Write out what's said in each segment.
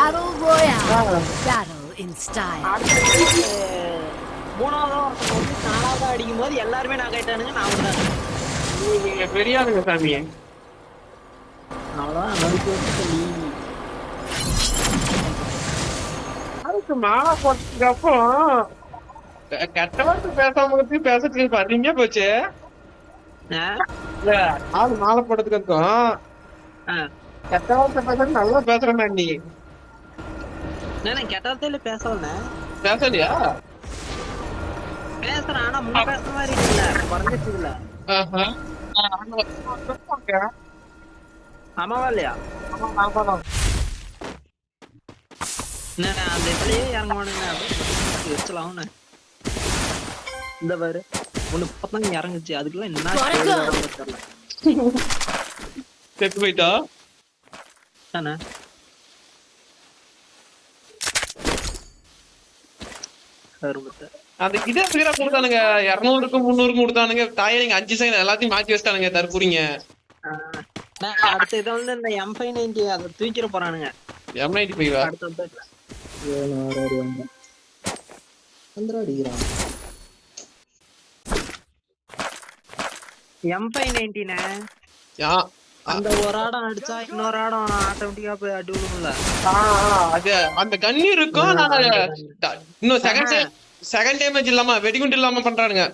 Battle Royale. Battle in style. மூணாவதா ஒருத்தன் வந்து நாலாவதா அடிக்கும் போது எல்லாருமே நான் கேட்டானுங்க. நான் தான் நீங்க பெரிய ஆளுங்க சாமி. அவ்வளவுதான் நம்பிக்கை வச்சு சொல்லி அதுக்கு மாலை போட்டதுக்கு கெட்ட வார்த்தை பேசாம பத்தி பேசிட்டு பாத்தீங்க போச்சு. இல்ல ஆளு மாலை போட்டதுக்கு கெட்ட வார்த்தை பேச நல்லா பேசுறேன் நீ. கெட்ட வார்த்தையில பேசல பேசலையா? பேசுறேன் ஆனா முன்ன பேசுற மாதிரி இல்ல, குறைஞ்சிட்டு இல்ல. ஆமாவா இல்லையா? அந்த இதுலயே இறங்குவானுங்க வச்சலாம்னு இந்த பாரு ஒண்ணு பத்தாங்க இறங்குச்சு. அதுக்குள்ள என்ன செத்து போயிட்டா தானே? அந்த இதே சீரா கொடுத்தானுங்க 200க்கும் 300க்கும் கொடுத்தானுங்க. தாயை நீங்க 5 செகண்ட் எல்லாத்தையும் மாத்தி வச்சிட்டானுங்க. தற்கூறிங்க. அடுத்த இதை வந்து இந்த M590 அதை தூக்கிற போறானுங்க. M95 M590 அந்த ஒரு ஆடம் அடிச்சா இன்னொரு ஆடம் ஆட்டோமேட்டிக்கா போய் அடி விடும்ல. அது அந்த கண்ணி இருக்கும். இன்னும் செகண்ட் டேமேஜ் இல்லாம வெடிகுண்டு இல்லாம பண்றானுங்க.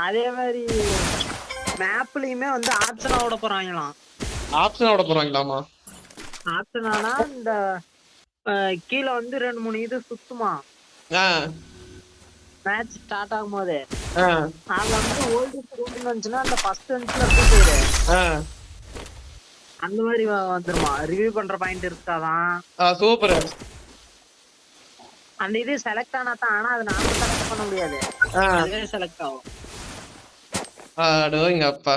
அதே மாதிரி மேப்லயுமே வந்து ஆப்ஷனா விட போறாங்களாம். ஆப்ஷனா விட போறாங்களாமா? ஆப்ஷனானா இந்த கீழ வந்து 2-3 இது சுத்துமா மேட்ச் ஸ்டார்ட் ஆகும் போது அங்க வந்து ஓல்டு ஸ்டூடெண்ட் வந்துச்சுன்னா அந்த ஃபர்ஸ்ட் பெஞ்ச்ல போயிரு. அந்த மாதிரி வந்துருமா? ரிவ்யூ பண்ற பாயிண்ட் இருக்காதான். சூப்பர். அந்த இது செலக்ட் ஆனா தான், ஆனா அது நாம செலக்ட் பண்ண முடியாது, அதுவே செலக்ட் ஆகும். அடோங்க அப்பா.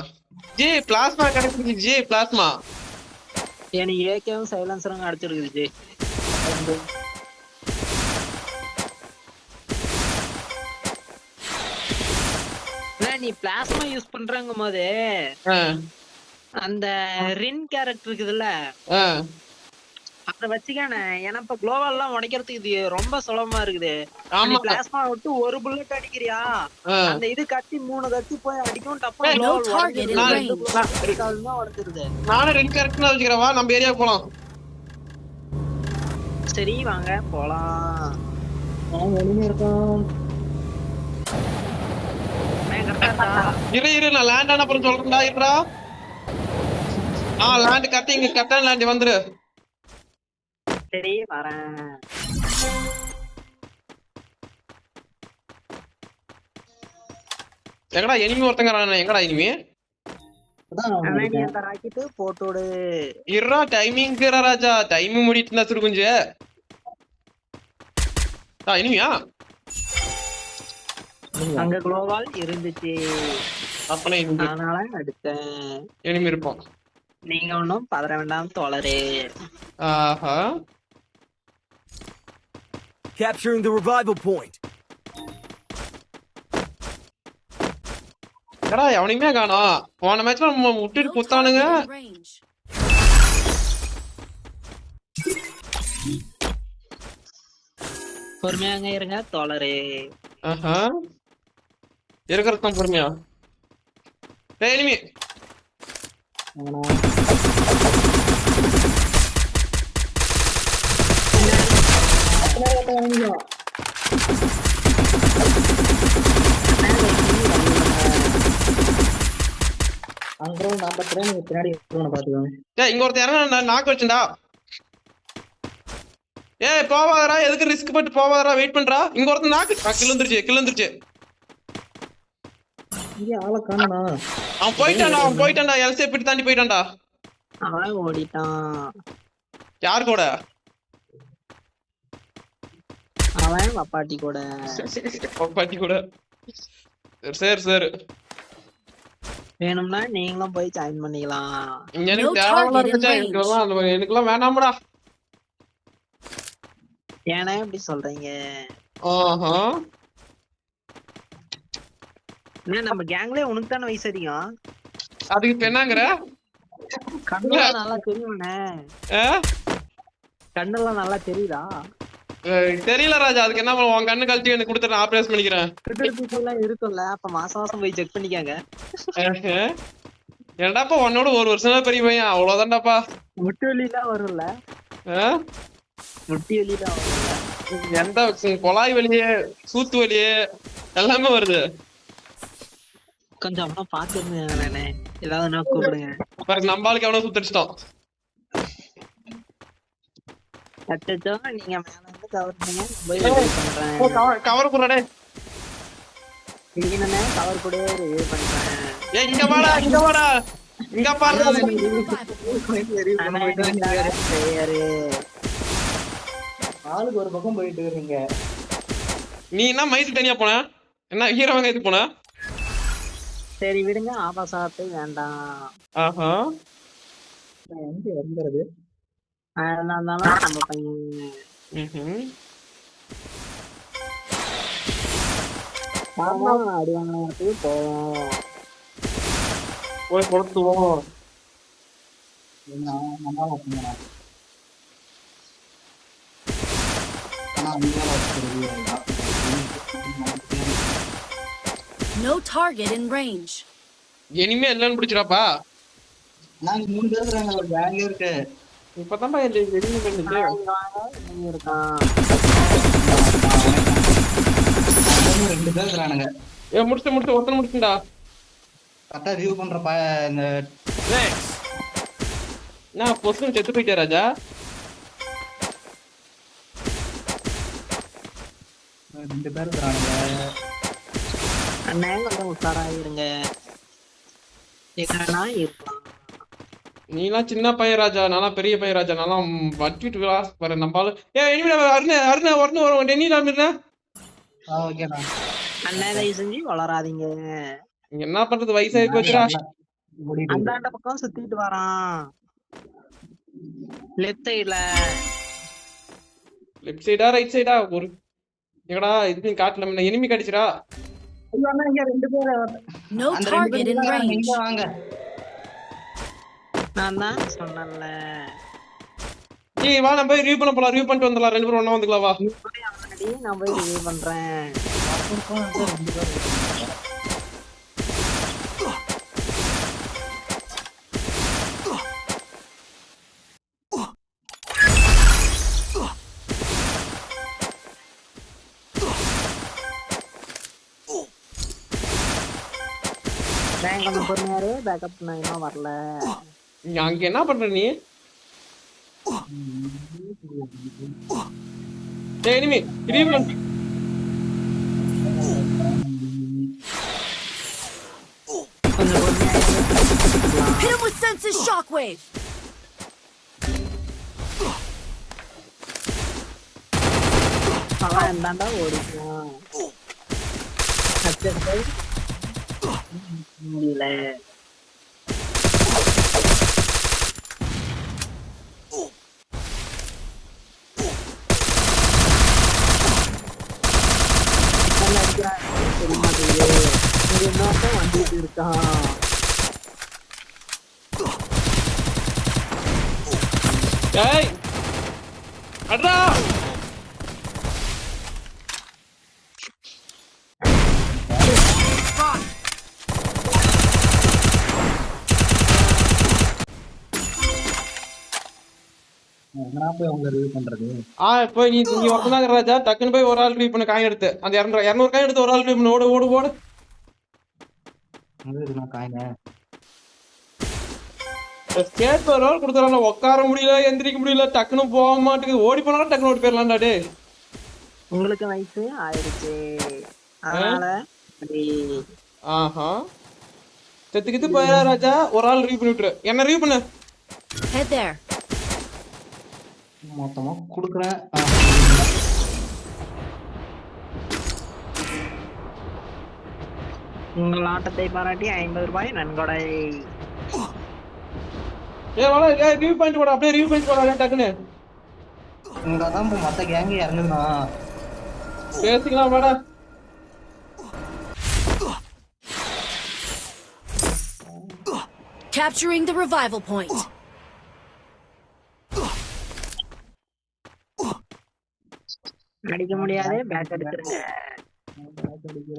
ஜி பிளாஸ்மா கிடைக்குது. ஜி பிளாஸ்மா எனக்கு ஏகேவும் சைலன்சரும் அடிச்சிருக்குது. ஜி நீ பிளாஸ்மா யூஸ் பண்றங்கும் போது அந்த ரின் கேரக்டர் இருக்குதுல்ல அத வச்சுக்கானே. ஏன்னா இப்ப குளோவால் எல்லாம் உடைக்கிறதுக்கு இது ரொம்ப சுலபமா இருக்குது. பிளாஸ்மா விட்டு ஒரு புல்லட் அடிக்கிறியா அந்த இது கத்தி 3 கத்தி போய் அடிக்கும். டப்பா உடைச்சிருது. நானும் ரின் கேரக்டர் வச்சுக்கிறவா நம்ம ஏரியா போலாம். சரி வாங்க போலாம். இரு நான் லேண்ட் ஆன அப்புறம் சொல்றேன்டா. இருடா லேண்ட் கட்டி இங்க கட்டான் லேண்ட் வந்துரு. சரி வரேன். எங்கடா எனிமி ஒருத்தங்கறானே? எங்கடா எனிமி? ராக்கெட் போட்டோடு இருடா டைமிங் ராஜா. டைமிங் முடிட்டு இருந்தா சுருகுஞ்சு. எனிமியா? அங்க குளோவால் இருந்துச்சு. அப்பனே அதனால அடுத்தேன். எனிமி இருப்போம். நீங்க ஒன்னும் பதற வேண்டாம் தோழரே. Capturing the revival point. எடா எவனையுமே காணோம். போன மேட்ச்ல நம்ம விட்டுட்டு குத்தானுங்க. பொறுமையாங்க இருங்க தோழரே. இருக்கிறதான் பொறுமையா. எனிமி இங்க ஒருத்தர் இறங்க நாக்கு வச்சுடா. போவாதரா, எதுக்கு ரிஸ்க் பட்டு போவாதரா, வெயிட் பண்றா. இங்க ஒருத்தர் நாக்கு கிளந்துருச்சு. அவன் போயிட்டான்டா. எல்சே பிட்டு தாண்டி போயிட்டான்டா. அவன் ஓடிட்டான். யார் கூட? அவன் பாட்டி கூட. சரி வேணும்னா நீங்களும் போய் ஜாயின் பண்ணிக்கலாம். எனக்குலாம் வேணாம்டா. ஏன்னா எப்படி சொல்றீங்க? நம்ம கேங்லயே உனக்கு தான வயசு அதிகம். அதுக்கு என்னங்கற கண்ணெல்லாம் நல்லா தெரியும்ண்ணே. ஆ? கண்ணெல்லாம் நல்லா தெரியுதா? தெரியல ராஜா, அதுக்கு என்ன பண்ணுவோம், உன் கண்ணு கழட்டி எனக்கு கொடுத்துட்டு நான் ஆப்ரேஷன் பண்ணிக்கிறேன். எல்லாம் இருக்கும்ல, அப்ப மாசம் மாசம் போய் செக் பண்ணிக்காங்க. ஏன்டாப்பா உன்னோட ஒரு வருஷம் தான் பெரிய பையன், அவ்வளவுதான்டாப்பா. முட்டி வலிலாம் வரும்ல? முட்டி வலிலாம் வரும்ல? எந்த குழாய் வலியே சூத்து வலியே எல்லாமே வருது. கொஞ்சம் அப்புறம் பாத்துருந்தேன், ஏதாவது நான் கூப்பிடுங்க. பாருங்க நம்ம ஆளுக்கு எவ்வளவு சுத்தடிச்சிட்டோம். அச்சோ, நீங்க மேல இருந்து கவர் பண்ணுங்க, பண்றேன். கவர் போடுறே, நீங்க கவர் கூட ரிவ்யூ பண்றேன். ஏய் இங்க வாடா, இங்க வாடா, இங்க பாரு. ஆளுக்கு ஒரு பக்கம் போயிட்டு இருக்கீங்க. நீ என்ன மைத்து தனியா போன, என்ன ஹீரோ வெங்காயத்துக்கு போன? சரி விடுங்க, ஆபாசத்தை வேண்டாம். ஆஹா, எங்க வந்துருது? அதனால நம்ம பையன் அடி வாங்கினதுக்கு போவோம், போய் கொடுத்துவோம். No target in range. இனிமே இல்லன்னு பிடிச்சிடாப்பா. நாங்க 3 பேர் இருக்காங்க, ஒரு கேங் இருக்கு. இப்பதான் வெளியே பண்ணிட்டு இருக்கான். 2 பேர் இருக்கானுங்க. ஏ முடிச்சு ஒருத்தன் முடிச்சுடா. கரெக்டா ரிவ்யூ பண்ற இந்த நான் பொசுன்னு செத்து போயிட்டே ராஜா. 2 பேர் இருக்கானுங்க. அண்ணே கொஞ்சம் உஷாராயிருங்க. எங்கனா இருப்பான். நீலாம் சின்ன பையன் ராஜா, நான்லாம் பெரிய பையன் ராஜா. நான்லாம் வட்டிட்டு கிளாஸ் பாரு நம்பால. ஏ இனிமே அருண் வரணும் டென்னில இருந்தே. ஓகேடா அண்ணே, தயவு செஞ்சு வளராதீங்க. நீங்க என்ன பண்றது, வயசாகி போச்சுடா. அந்தாண்ட பக்கம் சுத்திட்டு வரான், லெஃப்ட் சைடுல. லெஃப்ட் சைடா ரைட் சைடா ஒரு எங்கடா இதுக்கு காட்டல, என்ன எனிமி கடிச்சுடா. ஐயோ அண்ணா, இங்க 2 பேர். No target in range. வாங்க, நான் தான் சொன்னேன்ல. ஏய் வா நம்ம போய் ரிவ்யூ பண்ண போலாம், ரிவ்யூ பண்ணிட்டு வந்துடலாம், 2 பேரும் ஒண்ணா வந்துக்கலாம் வா. நான் போய் ரிவ்யூ பண்றேன். கொஞ்சம் பொறுமையாரு, பேக்கப் நான் இன்னும் வரல. அங்க என்ன பண்ற நீ? எனிமி ரிவ்யூ பண்ணு. Hit him with senses shockwave. அவன் என்னடா ஓடிட்டான். முடியல. இன்னொருத்தன் வந்துட்டு இருக்கான். ஏய் அடடா, போய் நீ ஒருத்தனாங்க ராஜா, டக்குன்னு போய் ஒரு ஆள் ரிவ்யூ பண்ண காயின் எடுத்து, அந்த 200 காயின் எடுத்து ஒரு ஆள் ரிவ்யூ பண்ண. ஓடு ஓடு ஓடு. ஸ்டேட் ஒரு ஆள் கொடுத்துறாங்க, உட்கார முடியல எந்திரிக்க முடியல, டக்குன்னு போக மாட்டேங்குது. ஓடி போனாலும் டக்குன்னு ஓடி போயிடலாம்டா. டே உங்களுக்கு வயசு ஆயிடுச்சு, அதனால ஆஹா செத்துக்கிட்டு போயிடா ராஜா. ஒரு ஆள் ரிவ்யூ பண்ணி விட்டுரு, என்ன ரிவ்யூ பண்ணு. Head there. மொத்தமா குடுக்குறேன். உங்கள் ஆட்டத்தை பாராட்டி 50 ரூபாய் நன்கொடை. ஏ வாடா, ஏ ரிவ்யூ பண்ணிட்டு போடா, அப்படியே ரிவ்யூ பண்ணிட்டு போடா டக்குன்னு. இங்க தான் மொத்த கேங் இறங்குனா பேசிக்கலாம் வாடா. Capturing the revival point. அடிக்க முடியாதே, பேக் எடுத்துருங்க.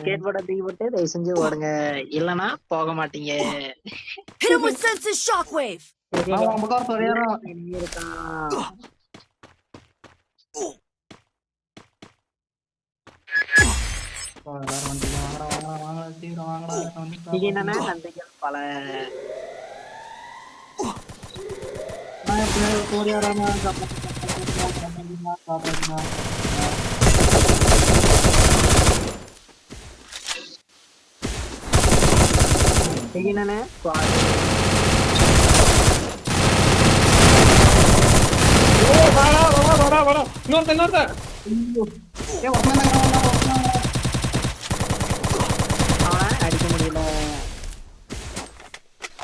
ஸ்கேட் போர்டை தூக்கி போட்டு தயவு செஞ்சு ஓடுங்க, இல்லனா போக மாட்டீங்க. Hit him with senses shockwave. இனிமே இருக்கான். இது என்னன்னா நன்றிகள் பல. இது என்னன்னா வரா இன்னொருத்தன்